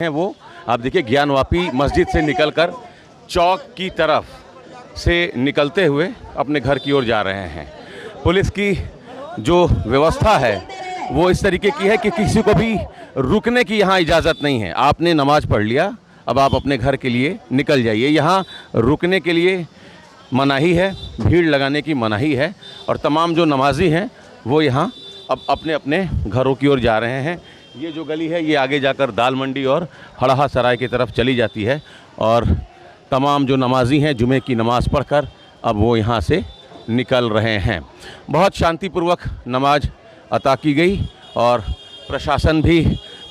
हैं वो आप देखिए ज्ञानवापी मस्जिद से निकलकर चौक की तरफ से निकलते हुए अपने घर की ओर जा रहे हैं। पुलिस की जो व्यवस्था है वो इस तरीके की है कि किसी को भी रुकने की यहाँ इजाज़त नहीं है। आपने नमाज़ पढ़ लिया, अब आप अपने घर के लिए निकल जाइए। यहाँ रुकने के लिए मनाही है, भीड़ लगाने की मनाही है और तमाम जो नमाजी हैं वो यहाँ अब अपने अपने घरों की ओर जा रहे हैं। ये जो गली है ये आगे जाकर दाल मंडी और हड़हा सराय की तरफ चली जाती है और तमाम जो नमाजी हैं जुमे की नमाज़ पढ़कर अब वो यहाँ से निकल रहे हैं। बहुत शांतिपूर्वक नमाज अता की गई और प्रशासन भी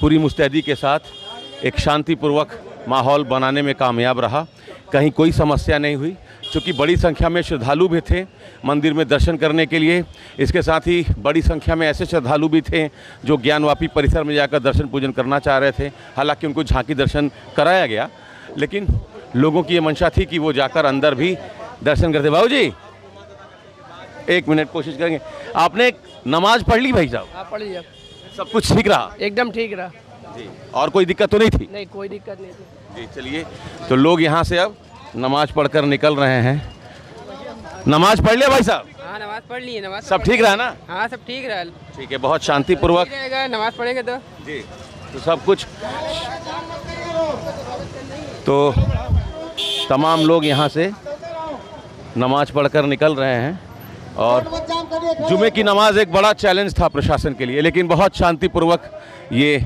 पूरी मुस्तैदी के साथ एक शांतिपूर्वक माहौल बनाने में कामयाब रहा। कहीं कोई समस्या नहीं हुई। चूँकि बड़ी संख्या में श्रद्धालु भी थे मंदिर में दर्शन करने के लिए, इसके साथ ही बड़ी संख्या में ऐसे श्रद्धालु भी थे जो ज्ञानवापी परिसर में जाकर दर्शन पूजन करना चाह रहे थे। हालांकि उनको झांकी दर्शन कराया गया, लेकिन लोगों की ये मंशा थी कि वो जाकर अंदर भी दर्शन करते। बाबू जी एक मिनट कोशिश करेंगे। आपने नमाज पढ़ ली भाई साहब? हाँ पढ़ लिया। सब कुछ ठीक रहा? एकदम ठीक रहा जी। और कोई दिक्कत तो नहीं थी? नहीं, कोई दिक्कत नहीं थी। जी चलिए, तो लोग यहाँ से अब नमाज पढ़कर निकल रहे हैं। नमाज पढ़ लिया भाई साहब? हाँ नमाज पढ़ ली है। नमाज सब ठीक रहा ना? हाँ सब ठीक रहा। ठीक है, बहुत शांतिपूर्वक रहेगा, नमाज पढ़ेंगे तो जी, तो सब कुछ। तो तमाम लोग यहाँ से नमाज पढ़कर निकल रहे हैं और जुमे की नमाज एक बड़ा चैलेंज था प्रशासन के लिए, लेकिन बहुत शांतिपूर्वक ये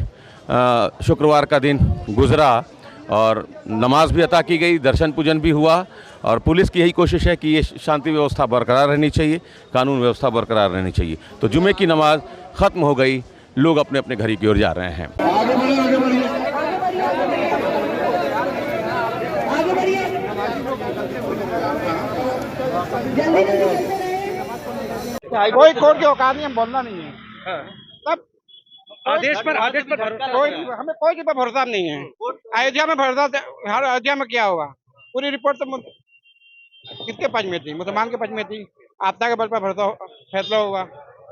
शुक्रवार का दिन गुजरा और नमाज भी अता की गई, दर्शन पूजन भी हुआ और पुलिस की यही कोशिश है कि ये शांति व्यवस्था बरकरार रहनी चाहिए, कानून व्यवस्था बरकरार रहनी चाहिए। तो जुमे की नमाज ख़त्म हो गई, लोग अपने अपने घर की ओर जा रहे हैं। कोई कोर्ट की औकात नहीं, हम बोलना नहीं है। तब आदेश पर कोई हमें कोई के पर भरोसा नहीं है। अयोध्या में भरोसा, हर अयोध्या में क्या हुआ, पूरी रिपोर्ट तो किसके पक्ष में थी? मुसलमान के पक्ष में थी। आपदा के बल पर भरोसा फैसला हुआ।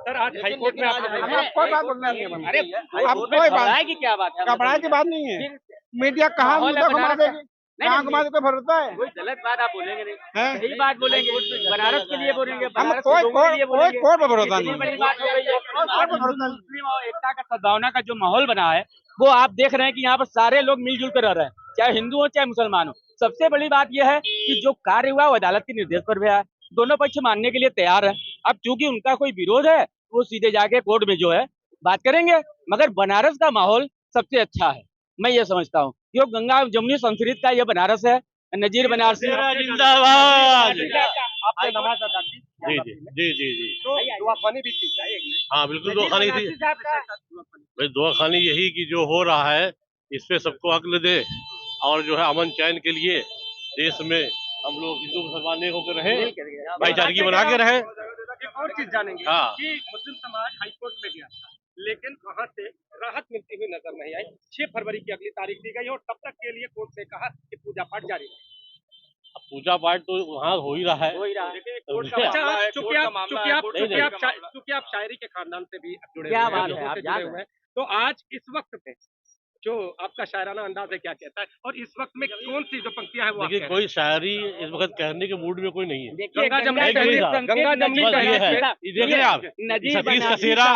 सर आज हाईकोर्ट में हमें कोई बात बोलना नहीं है। अरे अब कोई बात की क्या बात है? घबराए की बात नहीं है। मीडिया कहाँ मुद्दा घुमा देगी, कहाँ घुमा देगी, कोई भरोसा है? कोई गलत बात आप बोलेंगे नहीं, सही बात बोलेंगे। बनारस के लिए बोलेंगे, हम बनारस कोई के लोगों के लिए बोलेंगे। कोई पर भरोसा इतनी नहीं बड़ी है। बात हो गई है। आज मुस्लिम और एकता का सद्भावना का जो माहौल बना है वो आप देख रहे हैं कि यहाँ पर सारे लोग मिलजुल कर रह रहे हैं, चाहे हिंदू हो चाहे मुसलमान हो। सबसे बड़ी बात यह है कि जो कार्य हुआ वो अदालत के निर्देश पर हुआ है, दोनों पक्ष मानने के लिए तैयार है। अब चूंकि उनका कोई विरोध है वो सीधे जाके कोर्ट में जो है बात करेंगे, मगर बनारस का माहौल सबसे अच्छा है, मैं ये समझता हूँ। जो गंगा जमुनी संस्कृत का ये बनारस है। नजीर बनारसी जिंदाबाद। आपने नमाज अदा की? जी जी जी जी जी तो दुआ खानी भी थी? हाँ बिल्कुल दुआ खानी थी भाई। दुआ खानी यही कि जो हो रहा है इस पे सबको अक्ल दे और जो है अमन चैन के लिए देश में हम लोग हिंदू मुसलमान एक होकर रहे, भाईचारगी बना के रहे। एक और चीज जानेंगे कि मुस्लिम समाज हाईकोर्ट में गया था, लेकिन वहां से राहत मिलती हुई नजर नहीं आई। 6 फरवरी की अगली तारीख दी गई और तब तक के लिए कोर्ट ने कहा कि पूजा पाठ जारी है। अब पूजा पाठ तो वहाँ हो ही रहा है। चूंकि आप शायरी के खानदान से भी जुड़े हुए हैं, तो आज इस वक्त पे जो आपका शायराना अंदाज है क्या कहता है, और इस वक्त में कौन सी जो पंक्तियां हैं वो देखिए कोई शायरी इस वक्त कहने के मूड में कोई नहीं है। गंगा जमुनी देख रहे हैं आप, सतीश कसेरा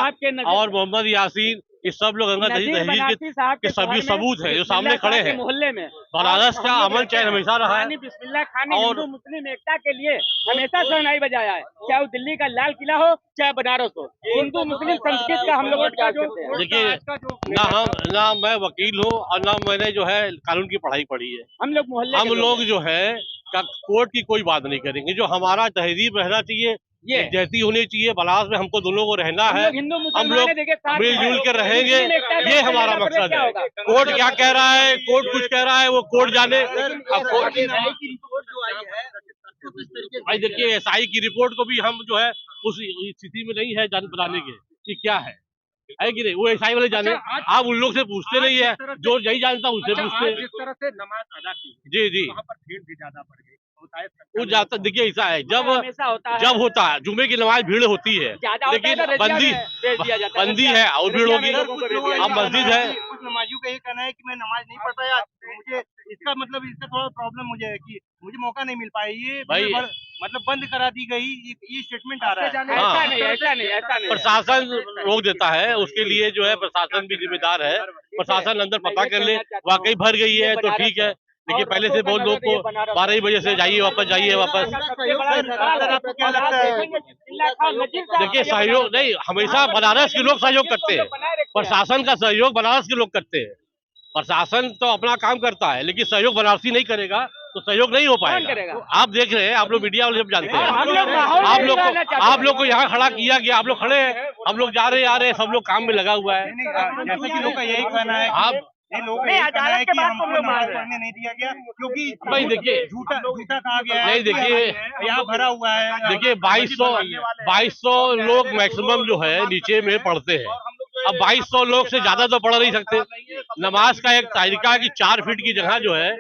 और मोहम्मद यासीन, ये सब लोग गंगा तहजीब के सभी सबूत है जो सामने खड़े हैं। मोहल्ले में बनारस का अमन चैन हमेशा रहा है बिस्मिल्लाह खान ने और हिंदू मुस्लिम एकता के लिए हमेशा शहनाई बजाया है, चाहे वो दिल्ली का लाल किला हो चाहे बनारस हो। हिंदू मुस्लिम संस्कृत का हम लोग देखिए ना मैं वकील हूँ और ना मैंने जो है कानून की पढ़ाई पढ़ी है। हम लोग मोहल्ले हम लोग जो है कोर्ट की कोई बात नहीं करेंगे। जो हमारा तहजीब रहना चाहिए, जैसी होनी चाहिए, बनारस में हमको दोनों को रहना है, हम लोग मिलजुल के रहेंगे, ये हमारा मकसद है। कोर्ट क्या कह रहा है, कोर्ट कुछ कह रहा है, वो कोर्ट जाने। अब कोर्ट भाई देखिए एसआई की रिपोर्ट को भी हम जो है उस स्थिति में नहीं है जान बताने के कि क्या है कि नहीं, वो एसआई वाले जाने। आप उन लोग से पूछते नहीं है, जो यही जानता उससे पूछते। जिस तरह से नमाज अदा की जी जी, वहाँ पर भीड़ भी ज्यादा बढ़ गई वो जाता, देखिए ऐसा है, जब हमेशा होता है, जब होता है जुमे की नमाज भीड़ होती है, लेकिन बंदी है और भीड़ होगी। अब मस्जिद है, कुछ नमाजियों का ये कहना है कि मैं नमाज नहीं पढ़ता या मुझे इसका मतलब इसका थोड़ा प्रॉब्लम मुझे है कि मुझे मौका नहीं मिल पाया, ये भाई मतलब बंद करा दी गई, ये स्टेटमेंट आ रहा है। हाँ। ऐसा नहीं प्रशासन रोक देता है, उसके लिए जो है प्रशासन भी जिम्मेदार है। प्रशासन अंदर पता कर ले, वाकई भर गई है तो ठीक है, लेकिन पहले से बहुत लोग को 12 बजे से जाइए वापस। क्या लगता है? देखिए सहयोग नहीं, हमेशा बनारस के लोग सहयोग करते हैं, प्रशासन का सहयोग बनारस के लोग करते हैं। प्रशासन तो अपना काम करता है, लेकिन सहयोग बनारसी नहीं करेगा तो सहयोग नहीं हो पाएगा। आप देख रहे हैं, आप लोग मीडिया वाले सब जानते हैं, आप लोग को यहाँ खड़ा किया गया, आप लोग खड़े हैं, हम लोग जा रहे आ रहे, सब लोग काम में लगा हुआ है। जैसे कि लोग का यही कहना है, आप कि हमको नमाज पढ़ने नहीं दिया गया क्योंकि भाई देखिए झूठा कहा गया है। नहीं, देखिए यहाँ भरा हुआ है, देखिए 2200 लोग मैक्सिमम जो है नीचे में पढ़ते हैं। अब 2200 लोग से ज्यादा तो पढ़ नहीं सकते। नमाज का एक तरीका है कि 4 फीट की जगह जो है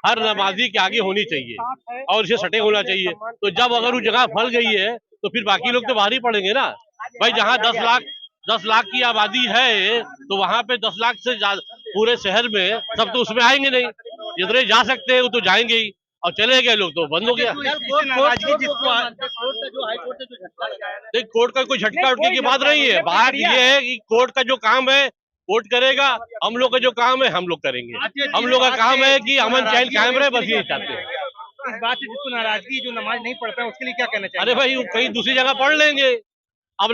हर नमाजी के आगे होनी चाहिए और इसे सटे होना चाहिए। तो जब अगर वो जगह फैल गई है तो फिर बाकी लोग तो बाहर ही पढ़ेंगे ना। भाई जहाँ 10 लाख की आबादी है तो वहाँ पे 10 लाख से ज्यादा पूरे शहर में सब तो उसमें आएंगे नहीं। जितने जा सकते हैं वो तो जाएंगे ही, और चले गए लोग तो बंद हो गया। कोर्ट का कोई झटका उठने की बात नहीं है। बात ये है कि कोर्ट का जो काम है कोर्ट करेगा, हम लोग का जो काम है हम लोग करेंगे। हम लोग का काम है कि अमन चैन कायम रहे, बस यही चाहते हैं। इस बात से जिसको नाराजगी, जो नमाज नहीं पढ़ता है उसके लिए क्या कहना चाहिए? अरे भाई कहीं दूसरी जगह पढ़ लेंगे। अब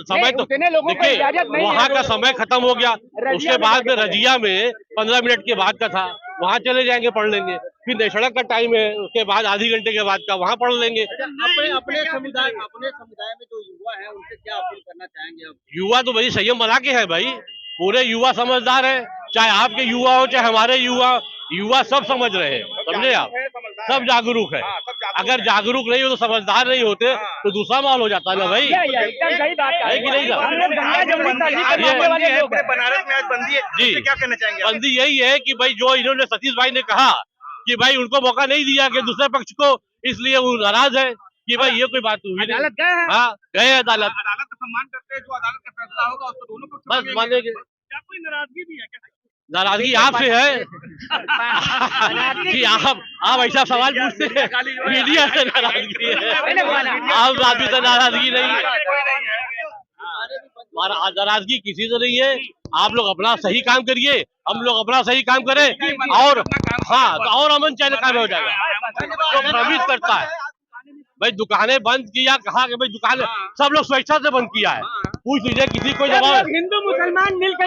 समय तो देखिए वहाँ का समय खत्म हो गया, उसके बाद में रजिया में 15 मिनट के बाद का था, वहाँ चले जाएंगे पढ़ लेंगे। फिर सड़क का टाइम है, उसके बाद आधी घंटे के बाद का वहाँ पढ़ लेंगे। अपने समुदाय में जो युवा है उनसे क्या अपील करना चाहेंगे? युवा तो भाई संयम बना के है भाई, पूरे युवा समझदार है, चाहे आपके युवा हो चाहे हमारे युवा सब समझ रहे हैं, समझे आप, सब जागरूक है। अगर जागरूक नहीं हो तो समझदार नहीं होते तो दूसरा माहौल हो जाता है ना भाई। एकदम सही बात है कि नहीं? बनारस में आज बंदी है जी, क्या कहना चाहेंगे? बंदी यही है कि भाई जो इन्होंने सतीश भाई ने कहा कि भाई उनको मौका नहीं दिया कि दूसरे पक्ष को, इसलिए वो नाराज है कि भाई ये कोई बात हुई नहीं। अदालत गए हैं? हाँ गए अदालत का सम्मान करते हैं, जो अदालत का फैसला होगा उसको दोनों पक्ष बस मानेंगे। क्या कोई नाराजगी भी है क्या? नाराजगी आपसे है कि आप ऐसा सवाल पूछते हैं, मीडिया से नाराजगी है, आम आदमी से नाराजगी नहीं है। नाराजगी किसी से नहीं है। आप लोग अपना सही काम करिए, हम लोग अपना सही काम करें, और हाँ तो और अमन चैन कायम हो जाएगा। जो भ्रमित करता है भाई दुकानें बंद किया, कहा कि भाई दुकानें सब लोग स्वेच्छा से बंद किया है, पूछ लीजिए किसी कोई दबाव। हिंदू मुसलमान मिलकर